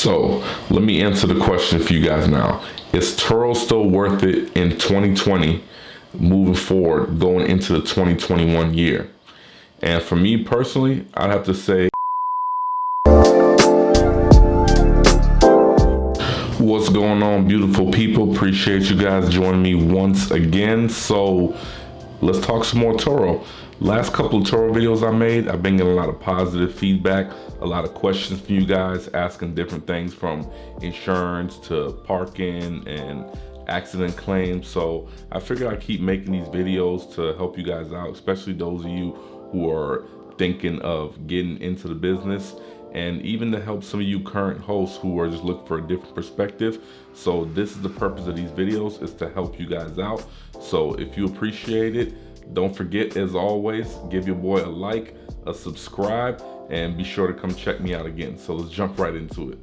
So let me answer the question for you guys now. Is Turo still worth it in 2020 moving forward going into the 2021 year? And for me personally, I'd have to say, what's going on, beautiful people? Appreciate you guys joining me once again. So let's talk some more Turo. Last couple of Turo videos I made, I've been getting a lot of positive feedback, a lot of questions from you guys asking different things from insurance to parking and accident claims. So I figured I'd keep making these videos to help you guys out, especially those of you who are thinking of getting into the business, and even to help some of you current hosts who are just looking for a different perspective. So this is the purpose of these videos, is to help you guys out. So if you appreciate it, don't forget, as always, give your boy a like, a subscribe, and be sure to come check me out again. So let's jump right into it.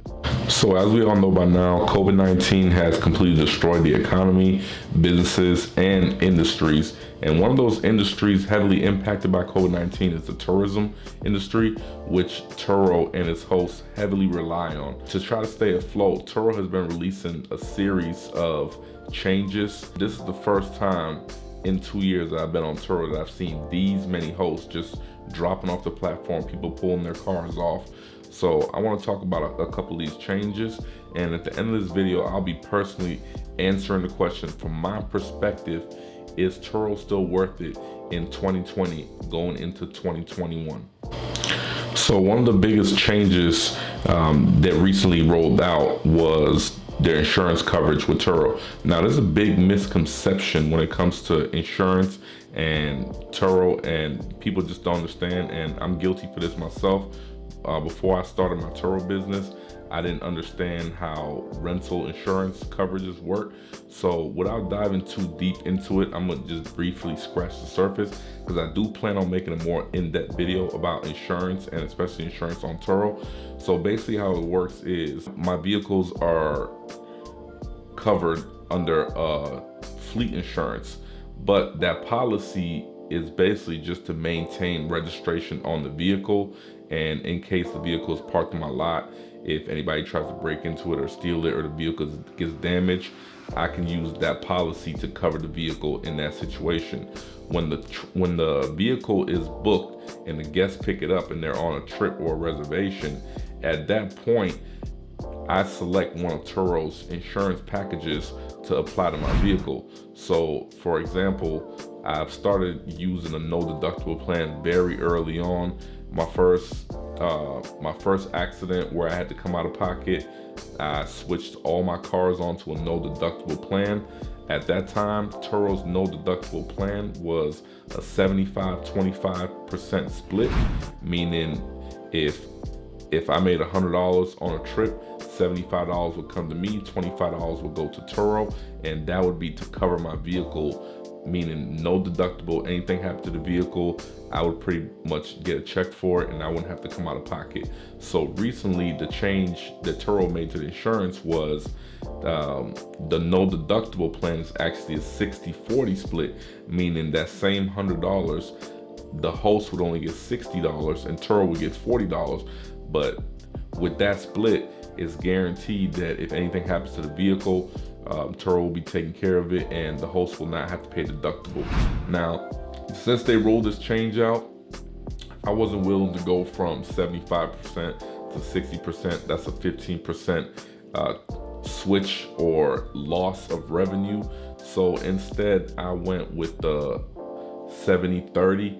So as we all know by now, COVID-19 has completely destroyed the economy, businesses, and industries. And one of those industries heavily impacted by COVID-19 is the tourism industry, which Turo and its hosts heavily rely on. To try to stay afloat, Turo has been releasing a series of changes. This is the first time in 2 years that I've been on Turo that I've seen these many hosts just dropping off the platform, people pulling their cars off. So I want to talk about a couple of these changes, and at the end of this video I'll be personally answering the question from my perspective: is Turo still worth it in 2020 going into 2021? So one of the biggest changes that recently rolled out was their insurance coverage with Turo. Now there's a big misconception when it comes to insurance and Turo, and people just don't understand, and I'm guilty for this myself. Before I started my Turo business, I didn't understand how rental insurance coverages work. So without diving too deep into it, I'm gonna just briefly scratch the surface, because I do plan on making a more in-depth video about insurance, and especially insurance on Turo. So basically how it works is my vehicles are covered under fleet insurance, but that policy is basically just to maintain registration on the vehicle, and in case the vehicle is parked in my lot, if anybody tries to break into it or steal it, or the vehicle gets damaged, I can use that policy to cover the vehicle in that situation. When the vehicle is booked and the guests pick it up and they're on a trip or a reservation, at that point I select one of Turo's insurance packages to apply to my vehicle. So for example, I've started using a no deductible plan very early on. My first accident where I had to come out of pocket, I switched all my cars onto a no deductible plan. At that time, Turo's no deductible plan was a 75-25% split, meaning if I made $100 on a trip, $75 would come to me, $25 would go to Turo, and that would be to cover my vehicle, meaning no deductible. Anything happened to the vehicle, I would pretty much get a check for it and I wouldn't have to come out of pocket. So recently, the change that Turo made to the insurance was the no deductible plan is actually a 60-40 split, meaning that same $100, the host would only get $60 and Turo would get $40. But with that split, it's guaranteed that if anything happens to the vehicle, Turo will be taking care of it and the host will not have to pay deductible. Now, since they rolled this change out, I wasn't willing to go from 75% to 60%. That's a 15% switch or loss of revenue. So instead, I went with the 70-30,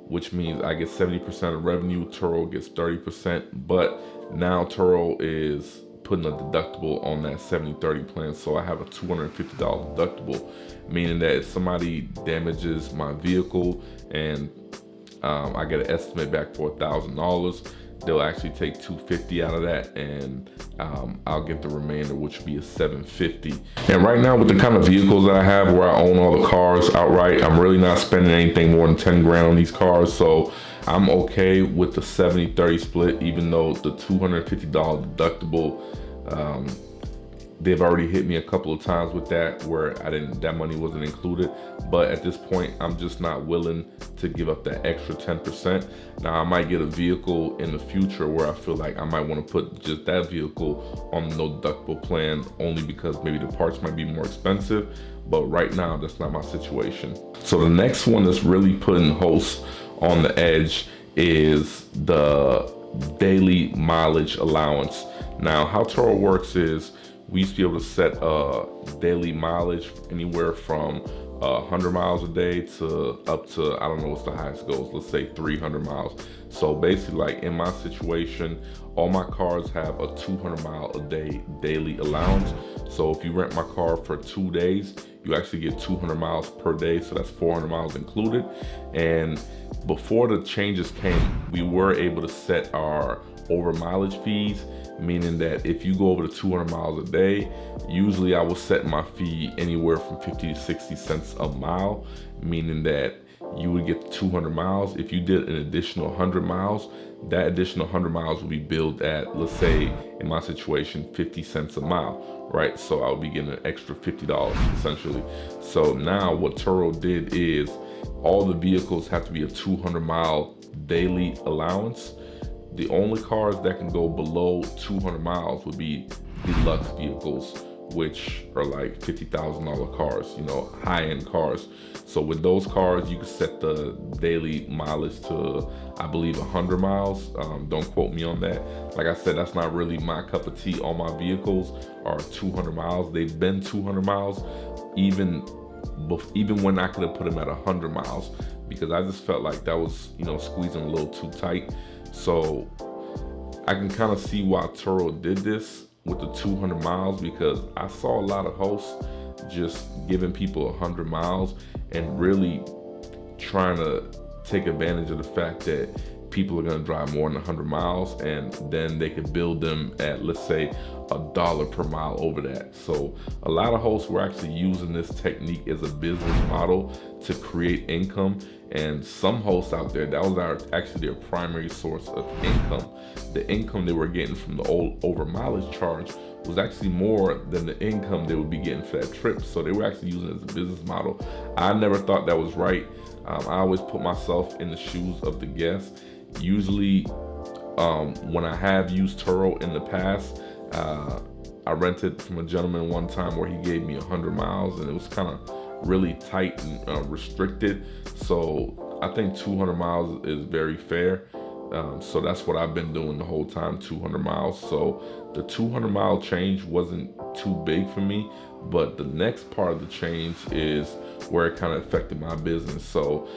which means I get 70% of revenue, Turo gets 30%. But now Turo is putting a deductible on that 70-30 plan, so I have a $250 deductible, meaning that if somebody damages my vehicle and I get an estimate back for $1,000, they'll actually take $250 out of that, and I'll get the remainder, which would be a $750. And right now, with the kind of vehicles that I have, where I own all the cars outright, I'm really not spending anything more than 10 grand on these cars, so I'm okay with the 70-30 split, even though the $250 deductible they've already hit me a couple of times with that where that money wasn't included. But at this point, I'm just not willing to give up that extra 10%. Now, I might get a vehicle in the future where I feel like I might want to put just that vehicle on the no deductible plan, only because maybe the parts might be more expensive. But right now, that's not my situation. So the next one that's really putting hosts on the edge is the daily mileage allowance. Now, how Turo works is we used to be able to set daily mileage anywhere from 100 miles a day to up to, I don't know what's the highest goes, let's say 300 miles. So basically, like in my situation, all my cars have a 200 mile a day daily allowance. So if you rent my car for 2 days, you actually get 200 miles per day. So that's 400 miles included. And before the changes came, we were able to set our over mileage fees, meaning that if you go over the 200 miles a day, usually I will set my fee anywhere from 50 to 60 cents a mile, meaning that you would get 200 miles. If you did an additional 100 miles, that additional 100 miles will be billed at, let's say in my situation, 50 cents a mile, right? So I would be getting an extra $50 essentially. So now what Turo did is all the vehicles have to be a 200 mile daily allowance. The only cars that can go below 200 miles would be deluxe vehicles, which are like $50,000 cars, you know, high-end cars. So with those cars, you can set the daily mileage to, I believe, 100 miles. Don't quote me on that. Like I said, that's not really my cup of tea. All my vehicles are 200 miles. They've been 200 miles, even when I could have put them at 100 miles, because I just felt like that was, you know, squeezing a little too tight. So I can kind of see why Turo did this with the 200 miles, because I saw a lot of hosts just giving people 100 miles and really trying to take advantage of the fact that people are going to drive more than 100 miles, and then they could build them at, let's say, $1 per mile over that. So a lot of hosts were actually using this technique as a business model to create income. And some hosts out there, that was actually their primary source of income. The income they were getting from the over mileage charge was actually more than the income they would be getting for that trip. So they were actually using it as a business model. I never thought that was right. I always put myself in the shoes of the guest. Usually when I have used Turo in the past, I rented from a gentleman one time where he gave me 100 miles, and it was kind of really tight and restricted. So I think 200 miles is very fair. So that's what I've been doing the whole time, 200 miles. So the 200 mile change wasn't too big for me, but the next part of the change is where it kind of affected my business. So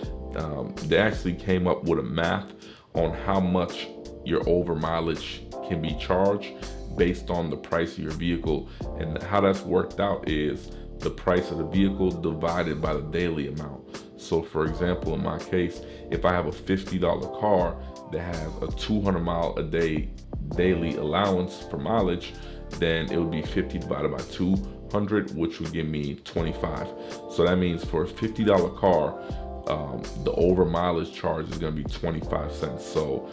they actually came up with a math on how much your over mileage can be charged based on the price of your vehicle. And how that's worked out is the price of the vehicle divided by the daily amount. So for example, in my case, if I have a $50 car that has a 200 mile a day daily allowance for mileage, then it would be 50 divided by 200, which would give me 25. So that means for a $50 car, the over mileage charge is going to be 25 cents. So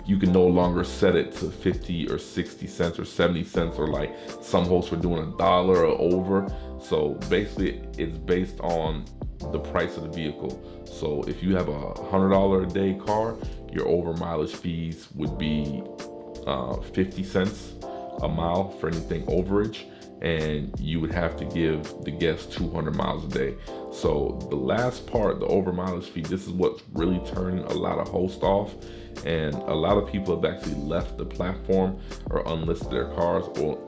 you can no longer set it to 50 or 60 cents or 70 cents, or like some hosts were doing $1 or over. So basically it's based on the price of the vehicle. So if you have a $100 a day car, your over mileage fees would be 50 cents a mile for anything overage, and you would have to give the guest 200 miles a day. So the last part, the over mileage fee, this is what's really turning a lot of hosts off. And a lot of people have actually left the platform or unlisted their cars,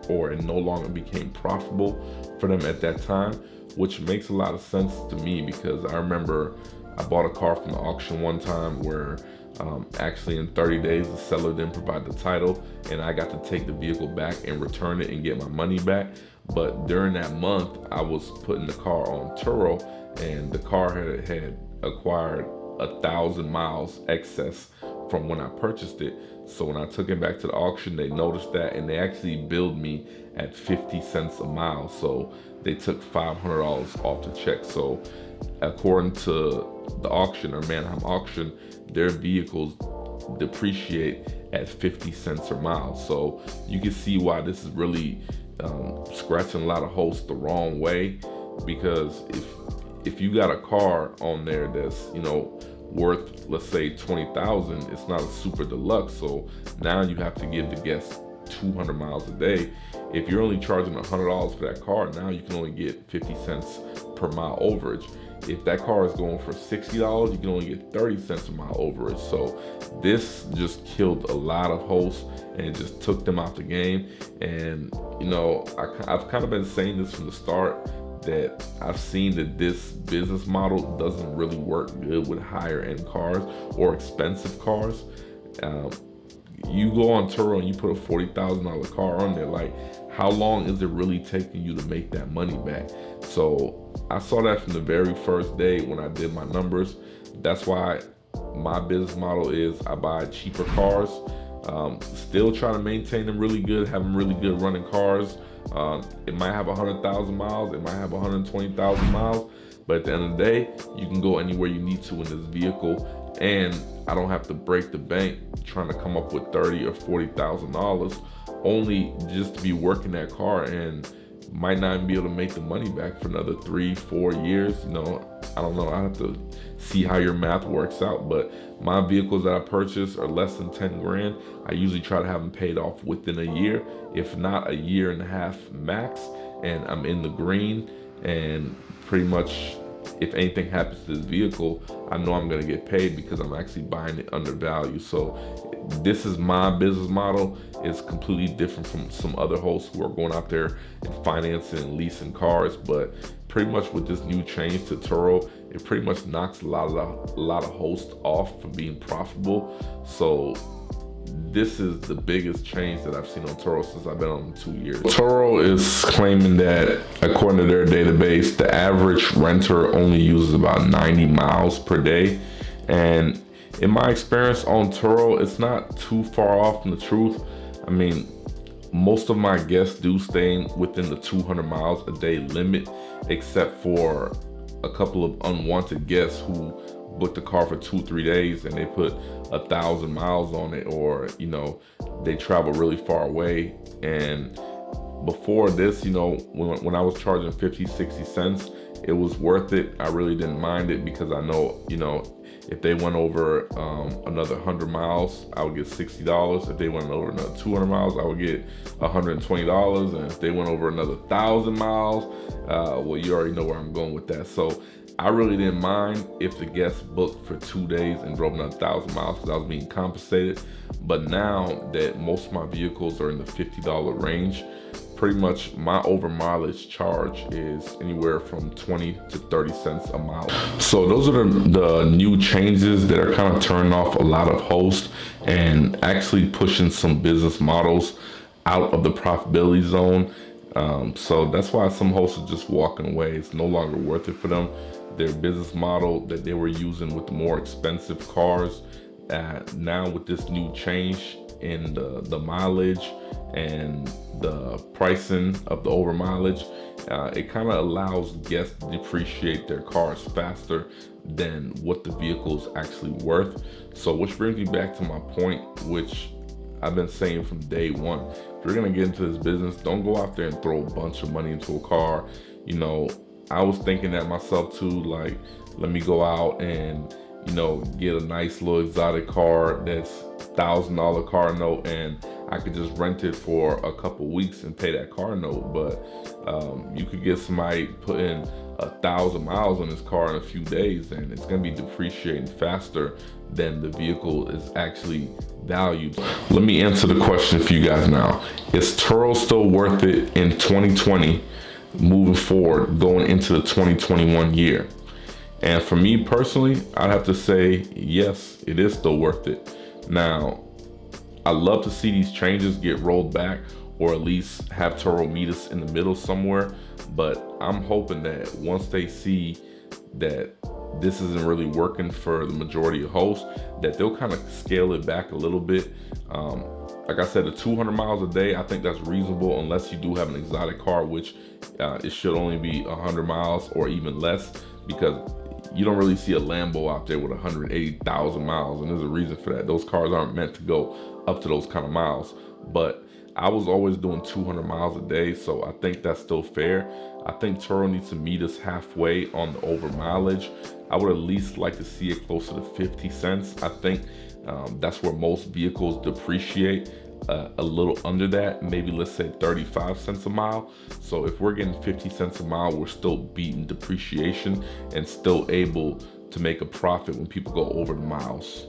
or it no longer became profitable for them at that time, which makes a lot of sense to me, because I remember I bought a car from the auction one time where actually in 30 days the seller didn't provide the title, and I got to take the vehicle back and return it and get my money back. But during that month, I was putting the car on Turo, and the car had acquired 1,000 miles excess from when I purchased it. So when I took it back to the auction, they noticed that, and they actually billed me at 50 cents a mile. So they took $500 off the check. So according to the auction, or Manheim Auction, their vehicles depreciate at 50 cents a mile. So you can see why this is really scratching a lot of hosts the wrong way, because if you got a car on there that's, you know, worth, let's say 20,000, it's not a super deluxe, so now you have to give the guest 200 miles a day. If you're only charging $100 for that car, now you can only get 50 cents per mile overage. If that car is going for $60, you can only get 30 cents a mile overage. So this just killed a lot of hosts, and it just took them out the game. And you know, I've kind of been saying this from the start, that I've seen that this business model doesn't really work good with higher end cars or expensive cars. You go on Turo and you put a $40,000 car on there, like how long is it really taking you to make that money back? So I saw that from the very first day when I did my numbers. That's why my business model is I buy cheaper cars, still try to maintain them really good, have them really good running cars. It might have 100,000 miles, it might have 120,000 miles, but at the end of the day, you can go anywhere you need to in this vehicle, and I don't have to break the bank trying to come up with $30,000 or $40,000 only just to be working that car, and might not even be able to make the money back for another 3-4 years. You know, I don't know, I have to see how your math works out, but my vehicles that I purchase are less than 10 grand. I usually try to have them paid off within a year, if not a year and a half max, and I'm in the green. And pretty much if anything happens to this vehicle, I know I'm gonna get paid because I'm actually buying it undervalued. So this is my business model. It's completely different from some other hosts who are going out there and financing and leasing cars. But pretty much with this new change to Turo, it pretty much knocks a lot of hosts off from being profitable. So this is the biggest change that I've seen on Turo since I've been on 2 years. Turo is claiming that, according to their database, the average renter only uses about 90 miles per day. And in my experience on Turo, it's not too far off from the truth. I mean, most of my guests do stay within the 200 miles a day limit, except for a couple of unwanted guests who booked the car for 2-3 days and they put 1,000 miles on it, or you know, they travel really far away. And before this, you know, when I was charging 50-60 cents, it was worth it. I really didn't mind it because I know, you know, if they went over another 100 miles, I would get $60. If they went over another 200 miles, I would get $120. And if they went over another 1,000 miles, well, you already know where I'm going with that. So I really didn't mind if the guest booked for 2 days and drove another 1,000 miles because I was being compensated. But now that most of my vehicles are in the $50 range, pretty much my over mileage charge is anywhere from 20 to 30 cents a mile. So those are the new changes that are kind of turning off a lot of hosts and actually pushing some business models out of the profitability zone. So that's why some hosts are just walking away. It's no longer worth it for them. Their business model that they were using with the more expensive cars, now with this new change in the mileage and the pricing of the over mileage, it kind of allows guests to depreciate their cars faster than what the vehicle is actually worth. So which brings me back to my point, which I've been saying from day one. If you're gonna get into this business, don't go out there and throw a bunch of money into a car. You know, I was thinking that myself too, like, let me go out and, you know, get a nice little exotic car that's $1,000 car note, and I could just rent it for a couple weeks and pay that car note. But you could get somebody putting 1,000 miles on this car in a few days, and it's gonna be depreciating faster than the vehicle is actually valued. Let me answer the question for you guys now. Is Turo still worth it in 2020, moving forward, going into the 2021 year? And for me personally, I'd have to say, yes, it is still worth it. Now, I love to see these changes get rolled back, or at least have Turo meet us in the middle somewhere. But I'm hoping that once they see that this isn't really working for the majority of hosts, that they'll kind of scale it back a little bit. Like I said, the 200 miles a day, I think that's reasonable, unless you do have an exotic car, which it should only be 100 miles or even less, because you don't really see a Lambo out there with 180,000 miles, and there's a reason for that. Those cars aren't meant to go up to those kind of miles. But I was always doing 200 miles a day, so I think that's still fair. I think Turo needs to meet us halfway on the over mileage. I would at least like to see it closer to 50 cents. I think that's where most vehicles depreciate. A little under that, maybe let's say 35 cents a mile. So if we're getting 50 cents a mile, we're still beating depreciation and still able to make a profit when people go over the miles.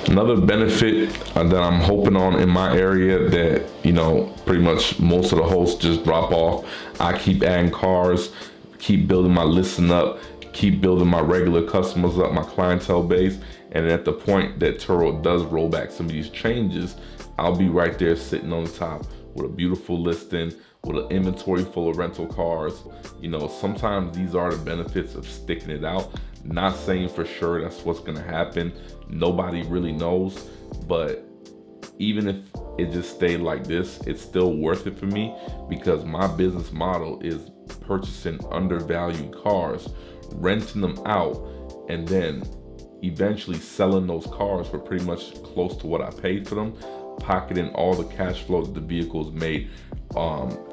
Another benefit that I'm hoping on in my area that, you know, pretty much most of the hosts just drop off. I keep adding cars, keep building my listing up, keep building my regular customers up, my clientele base. And at the point that Turo does roll back some of these changes, I'll be right there sitting on the top with a beautiful listing, with an inventory full of rental cars. You know, sometimes these are the benefits of sticking it out. Not saying for sure that's what's gonna happen. Nobody really knows, but even if it just stayed like this, it's still worth it for me because my business model is purchasing undervalued cars, renting them out, and then eventually selling those cars for pretty much close to what I paid for them, pocketing all the cash flow that the vehicles made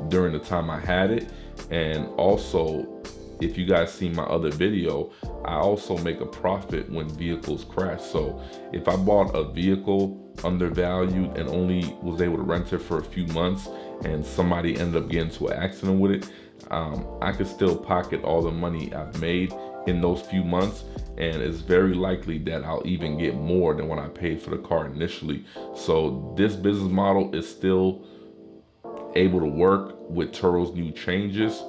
during the time I had it. And also, if you guys see my other video, I also make a profit when vehicles crash. So if I bought a vehicle undervalued and only was able to rent it for a few months and somebody ended up getting into an accident with it, I could still pocket all the money I've made in those few months, and it's very likely that I'll even get more than what I paid for the car initially. So this business model is still able to work with Turo's new changes.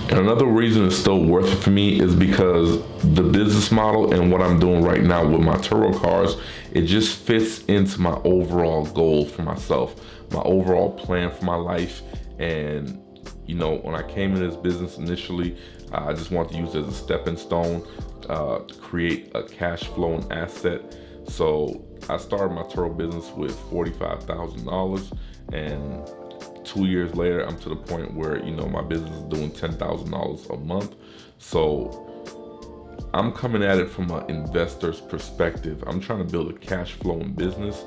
And another reason it's still worth it for me is because the business model and what I'm doing right now with my Turo cars, it just fits into my overall goal for myself, my overall plan for my life. And you know, when I came into this business initially, I just wanted to use it as a stepping stone to create a cash flowing asset. So I started my Turo business with $45,000, and 2 years later, I'm to the point where, you know, my business is doing $10,000 a month. So I'm coming at it from an investor's perspective. I'm trying to build a cash flowing business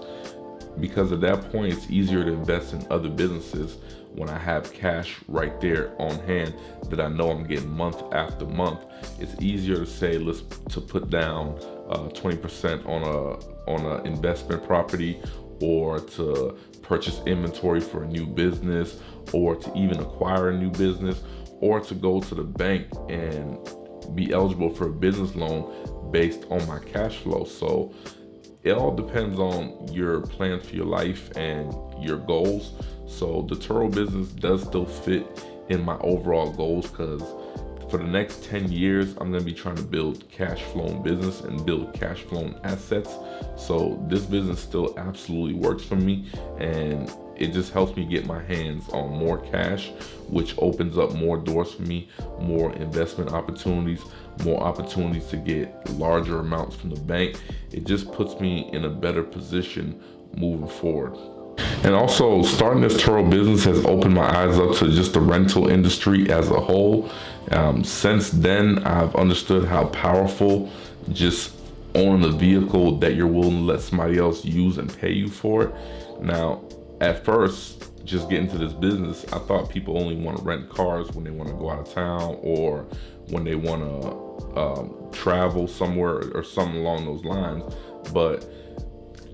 because at that point, it's easier to invest in other businesses when I have cash right there on hand that I know I'm getting month after month. It's easier to say, to put down 20% on a investment property, or to purchase inventory for a new business, or to even acquire a new business, or to go to the bank and be eligible for a business loan based on my cash flow. So it all depends on your plan for your life and your goals. So the Turo business does still fit in my overall goals because for the next 10 years, I'm gonna be trying to build cash flowing business and build cash flowing assets. So this business still absolutely works for me, and it just helps me get my hands on more cash, which opens up more doors for me, more investment opportunities, more opportunities to get larger amounts from the bank. It just puts me in a better position moving forward. And also, starting this Turo business has opened my eyes up to just the rental industry as a whole. Since then, I've understood how powerful just owning a vehicle that you're willing to let somebody else use and pay you for it. Now, at first, just getting into this business, I thought people only want to rent cars when they want to go out of town or when they want to travel somewhere or something along those lines. But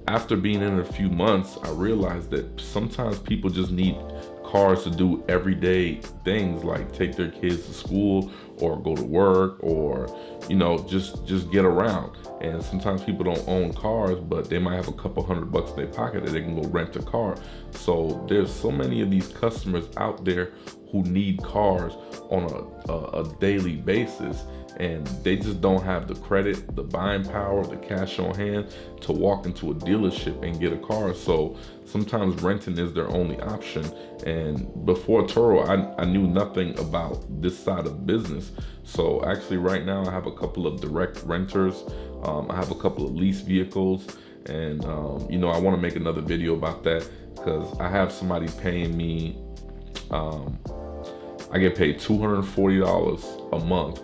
after being in a few months, I realized that sometimes people just need cars to do everyday things like take their kids to school or go to work, or, you know, just get around. And sometimes people don't own cars, but they might have a couple $100 in their pocket that they can go rent a car. So there's so many of these customers out there who need cars on a daily basis, and they just don't have the credit, the buying power, the cash on hand to walk into a dealership and get a car. So sometimes renting is their only option. And before Turo, I knew nothing about this side of business. So actually right now I have a couple of direct renters. I have a couple of lease vehicles, and you know, I want to make another video about that because I have somebody paying me, I get paid $240 a month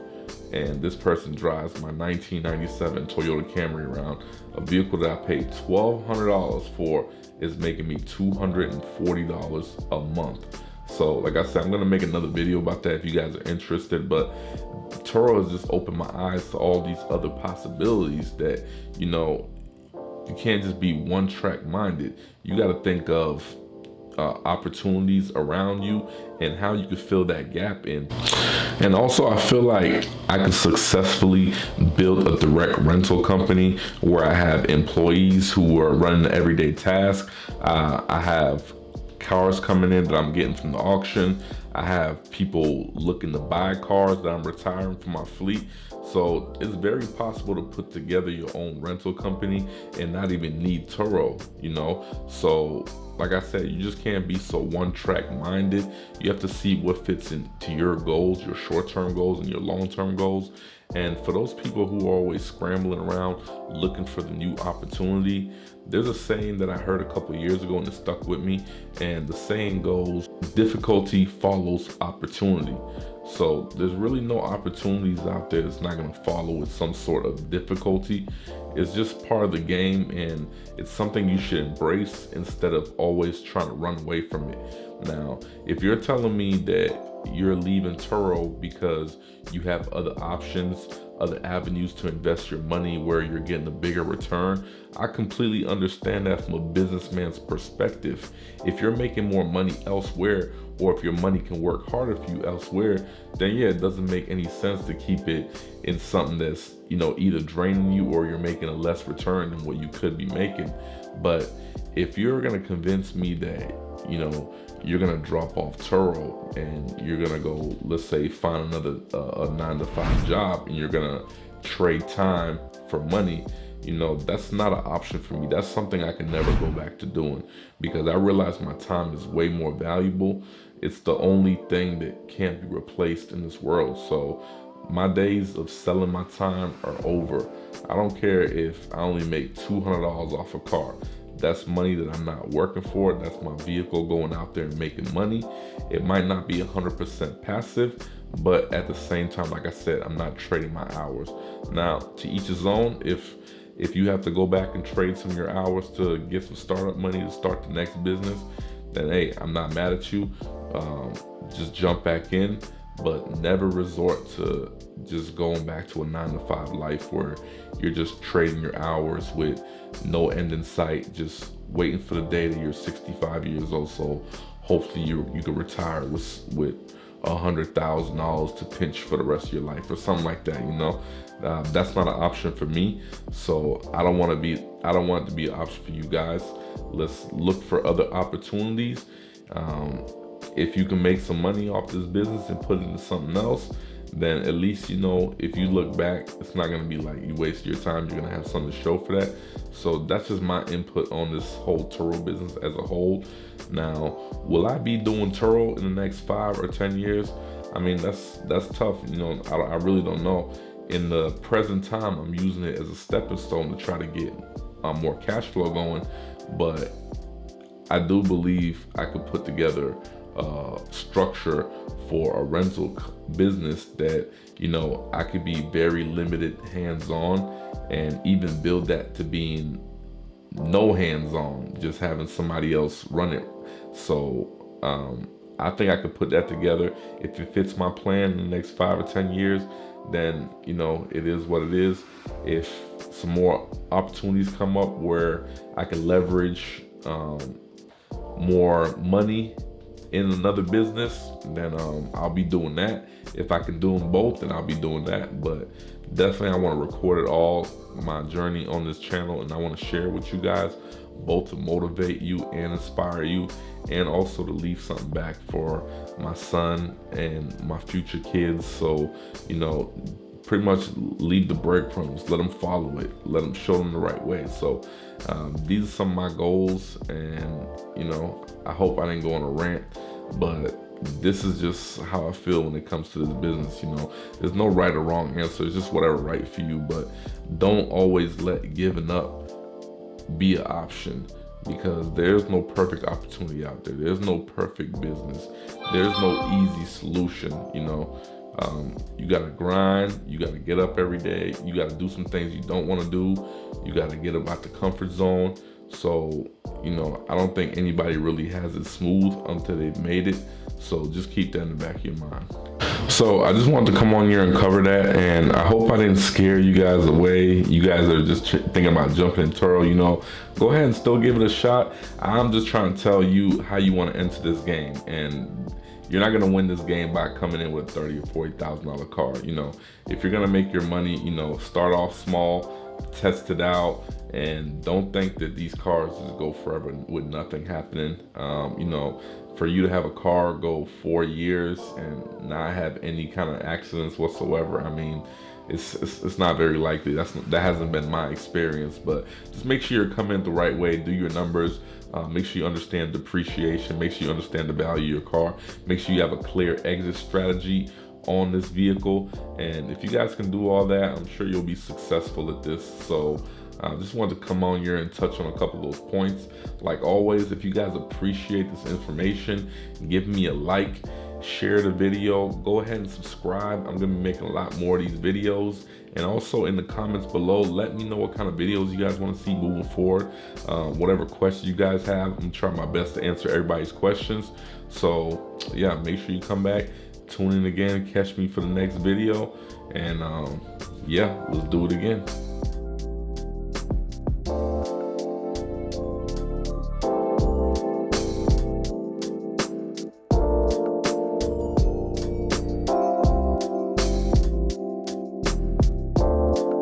and this person drives my 1997 Toyota Camry around. A vehicle that I paid $1,200 for is making me $240 a month. So like I said, I'm gonna make another video about that if you guys are interested, but Turo has just opened my eyes to all these other possibilities that, you know, you can't just be one track minded. You got to think of opportunities around you and how you could fill that gap in. And also, I feel like I could successfully build a direct rental company where I have employees who are running the everyday tasks. I have cars coming in that I'm getting from the auction. I have people looking to buy cars that I'm retiring from my fleet. So it's very possible to put together your own rental company and not even need Turo, you know? So like I said, you just can't be so one track minded. You have to see what fits into your goals, your short-term goals and your long-term goals. And for those people who are always scrambling around looking for the new opportunity, there's a saying that I heard a couple of years ago and it stuck with me. And the saying goes, difficulty follows opportunity. So there's really no opportunities out there that's not going to follow with some sort of difficulty. It's just part of the game, and it's something you should embrace instead of always trying to run away from it. Now, if you're telling me that you're leaving Turo because you have other options, other avenues to invest your money where you're getting a bigger return, I completely understand that from a businessman's perspective. If you're making more money elsewhere, or if your money can work harder for you elsewhere, then yeah, it doesn't make any sense to keep it in something that's, you know, either draining you or you're making a less return than what you could be making. But if you're gonna convince me that, you know, you're gonna drop off Turo and you're gonna go, let's say, find another a 9-to-5 job, and you're gonna trade time for money, you know, that's not an option for me. That's something I can never go back to doing, because I realize my time is way more valuable. It's the only thing that can't be replaced in this world. So my days of selling my time are over. I don't care if I only make $200 off a car. That's money that I'm not working for. That's my vehicle going out there and making money. It might not be 100% passive, but at the same time, like I said, I'm not trading my hours. Now, to each his own. If you have to go back and trade some of your hours to get some startup money to start the next business, then hey, I'm not mad at you. Just jump back in, but never resort to just going back to a 9-to-5 life where you're just trading your hours with no end in sight, just waiting for the day that you're 65 years old. So hopefully you can retire with $100,000 to pinch for the rest of your life or something like that, you know. That's not an option for me, so I don't want it to be an option for you guys. Let's look for other opportunities. If you can make some money off this business and put it into something else, then at least, you know, if you look back, it's not going to be like you wasted your time. You're going to have something to show for that. So that's just my input on this whole Turo business as a whole. Now, will I be doing Turo in the next 5 or 10 years? I mean, that's tough. You know, I really don't know. In the present time, I'm using it as a stepping stone to try to get more cash flow going. But I do believe I could put together structure for a rental business that, you know, I could be very limited hands-on, and even build that to being no hands-on, just having somebody else run it. So I think I could put that together. If it fits my plan in the next 5 or 10 years, then, you know, it is what it is. If some more opportunities come up where I can leverage more money in another business, then I'll be doing that. If I can do them both, then I'll be doing that. But definitely I want to record it all, my journey on this channel, and I want to share it with you guys, both to motivate you and inspire you, and also to leave something back for my son and my future kids. So, you know, pretty much leave the breadcrumbs, let them follow it, let them show them the right way. So these are some of my goals, and, you know, I hope I didn't go on a rant, but this is just how I feel when it comes to this business. You know, there's no right or wrong answer. It's just whatever right for you. But don't always let giving up be an option, because there's no perfect opportunity out there. There's no perfect business. There's no easy solution. You know, You gotta grind, you gotta get up every day, you gotta do some things you don't wanna do, you gotta get about the comfort zone. So, you know, I don't think anybody really has it smooth until they've made it. So just keep that in the back of your mind. So I just wanted to come on here and cover that, and I hope I didn't scare you guys away. You guys are just thinking about jumping in Turo, you know, go ahead and still give it a shot. I'm just trying to tell you how you want to enter this game, and you're not gonna win this game by coming in with a $30,000 or $40,000 car. You know, if you're gonna make your money, you know, start off small, test it out, and don't think that these cars just go forever with nothing happening. You know, for you to have a car go 4 years and not have any kind of accidents whatsoever, I mean, it's not very likely. That hasn't been my experience. But just make sure you're coming the right way, do your numbers, make sure you understand depreciation, make sure you understand the value of your car, make sure you have a clear exit strategy on this vehicle. And if you guys can do all that, I'm sure you'll be successful at this. So I just wanted to come on here and touch on a couple of those points. Like always, if you guys appreciate this information, give me a like, share the video, go ahead and subscribe. I'm gonna be making a lot more of these videos. And also in the comments below, let me know what kind of videos you guys want to see moving forward. Whatever questions you guys have, I'm gonna try my best to answer everybody's questions. So yeah, make sure you come back, tune in again, catch me for the next video, and yeah, let's do it again.